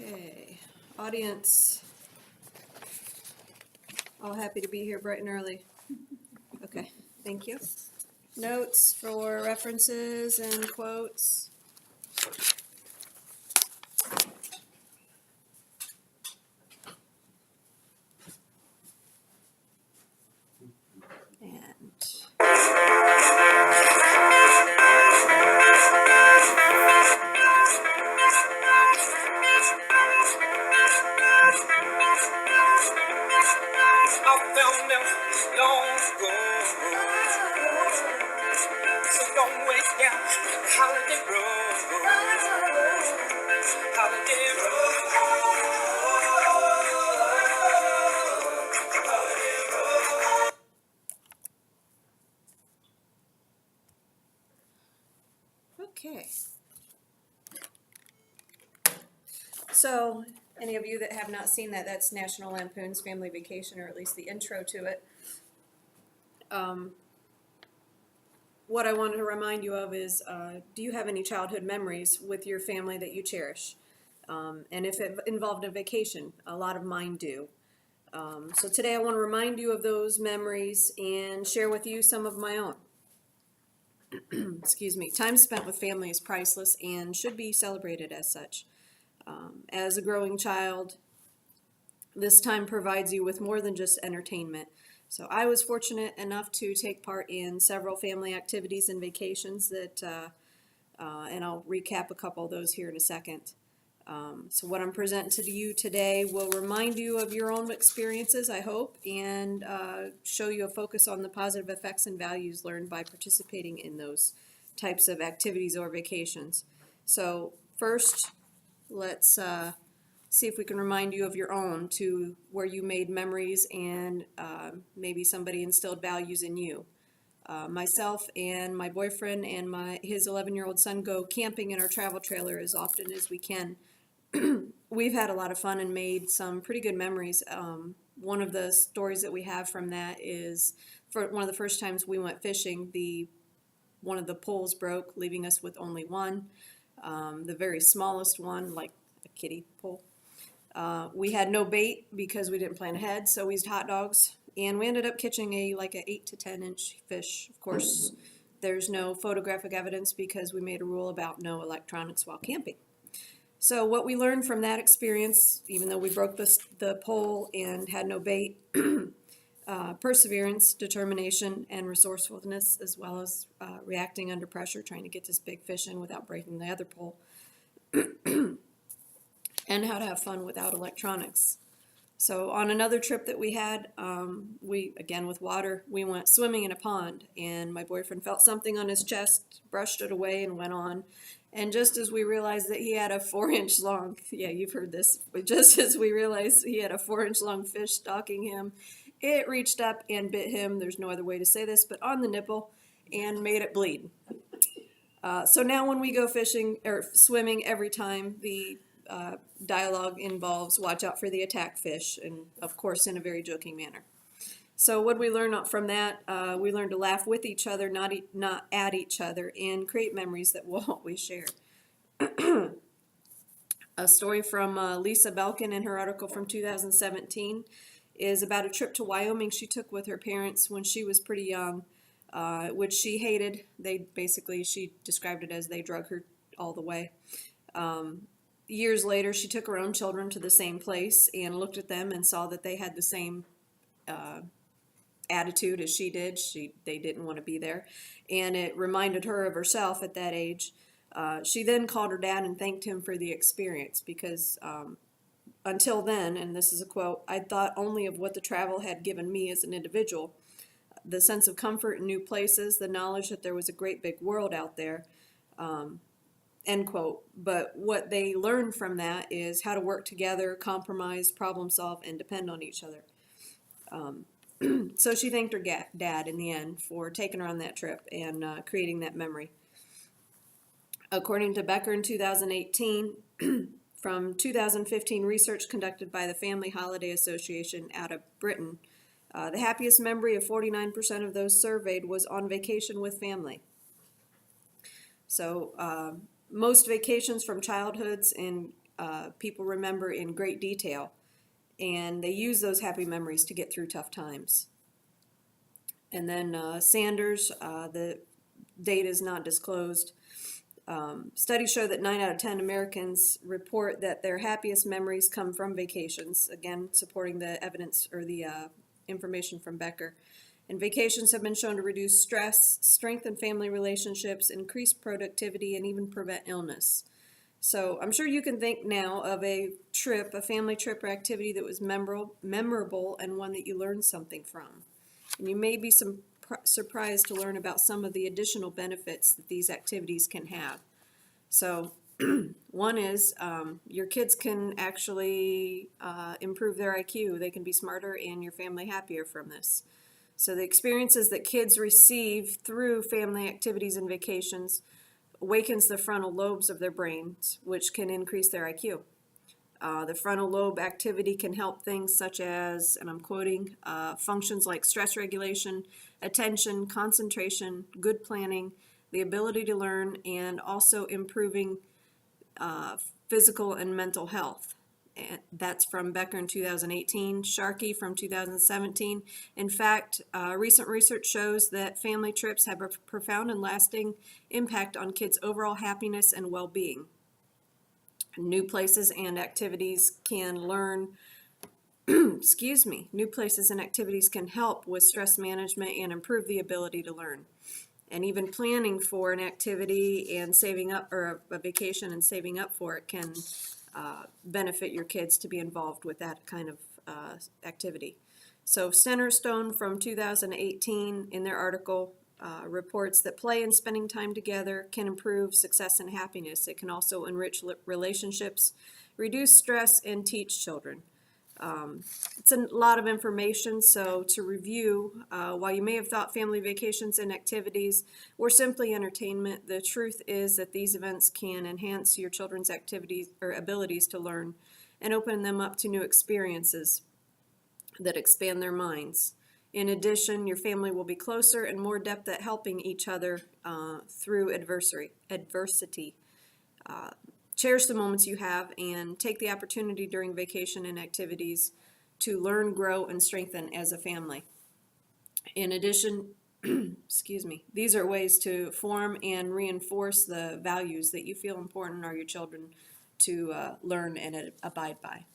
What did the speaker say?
Okay, audience, all happy to be here bright and early. Okay, thank you. Notes for references and quotes. And I found them long ago. So long way down Holiday Road. Holiday Road. okay. So, any of you that have not seen that, that's National Lampoon's Family Vacation, or at least the intro to it. What I wanted to remind you of is, do you have any childhood memories with your family that you cherish? And if it involved a vacation, a lot of mine do. So today I want to remind you of those memories and share with you some of my own. Excuse me. Time spent with family is priceless and should be celebrated as such. As a growing child, this time provides you with more than just entertainment. So I was fortunate enough to take part in several family activities and vacations that, and I'll recap a couple of those here in a second. So what I'm presenting to you today will remind you of your own experiences, I hope, and show you a focus on the positive effects and values learned by participating in those types of activities or vacations. So first, let's see if we can remind you of your own, to where you made memories and maybe somebody instilled values in you. Myself and my boyfriend and his 11-year-old son go camping in our travel trailer as often as we can. We've had a lot of fun and made some pretty good memories. One of the stories that we have from that is, for one of the first times we went fishing, one of the poles broke, leaving us with only one. The very smallest one, like a kiddie pole. We had no bait because we didn't plan ahead, so we used hot dogs, and we ended up catching an 8 to 10 inch fish. Of course, there's no photographic evidence because we made a rule about no electronics while camping. So what we learned from that experience, even though we broke the pole and had no bait, perseverance, determination, and resourcefulness, as well as reacting under pressure, trying to get this big fish in without breaking the other pole, and how to have fun without electronics. So on another trip that we had, again with water, we went swimming in a pond, and my boyfriend felt something on his chest, brushed it away, and went on. And just as we realized that he had a 4-inch long, yeah, you've heard this, but just as we realized he had a 4-inch long fish stalking him, it reached up and bit him, there's no other way to say this, but on the nipple, and made it bleed. So now when we go fishing or swimming, every time the dialogue involves watch out for the attack fish, and of course in a very joking manner. So what we learned from that, we learned to laugh with each other, not at each other, and create memories that we'll always share. A story from Lisa Belkin in her article from 2017 is about a trip to Wyoming she took with her parents when she was pretty young, which she hated. She described it as they drug her all the way. Years later, she took her own children to the same place and looked at them and saw that they had the same attitude as she did. They didn't want to be there, and it reminded her of herself at that age. She then called her dad and thanked him for the experience because until then, and this is a quote, "I'd thought only of what the travel had given me as an individual, the sense of comfort in new places, the knowledge that there was a great big world out there." End quote. But what they learned from that is how to work together, compromise, problem solve, and depend on each other. So she thanked her dad in the end for taking her on that trip and creating that memory. According to Becker in 2018, from 2015 research conducted by the Family Holiday Association out of Britain, the happiest memory of 49% of those surveyed was on vacation with family. So most vacations from childhoods and people remember in great detail, and they use those happy memories to get through tough times. And then Sanders, the date is not disclosed. Studies show that 9 out of 10 Americans report that their happiest memories come from vacations, again, supporting the evidence or the information from Becker. And vacations have been shown to reduce stress, strengthen family relationships, increase productivity, and even prevent illness. So I'm sure you can think now of a trip, a family trip or activity that was memorable and one that you learned something from. And you may be surprised to learn about some of the additional benefits that these activities can have. So one is your kids can actually improve their IQ. They can be smarter and your family happier from this. So the experiences that kids receive through family activities and vacations awakens the frontal lobes of their brains, which can increase their IQ. The frontal lobe activity can help things such as, and I'm quoting, functions like stress regulation, attention, concentration, good planning, the ability to learn, and also improving physical and mental health. And that's from Becker in 2018, Sharkey from 2017. In fact, recent research shows that family trips have a profound and lasting impact on kids' overall happiness and well-being. New places and activities can new places and activities can help with stress management and improve the ability to learn. And even planning for an activity and saving up, or a vacation and saving up for it, can benefit your kids to be involved with that kind of activity. So Centerstone from 2018 in their article reports that play and spending time together can improve success and happiness. It can also enrich relationships, reduce stress, and teach children. It's a lot of information, so to review, while you may have thought family vacations and activities were simply entertainment, the truth is that these events can enhance your children's activities or abilities to learn and open them up to new experiences that expand their minds. In addition, your family will be closer and more adept at helping each other through adversity. Cherish the moments you have and take the opportunity during vacation and activities to learn, grow, and strengthen as a family. In addition, these are ways to form and reinforce the values that you feel important are your children to learn and abide by.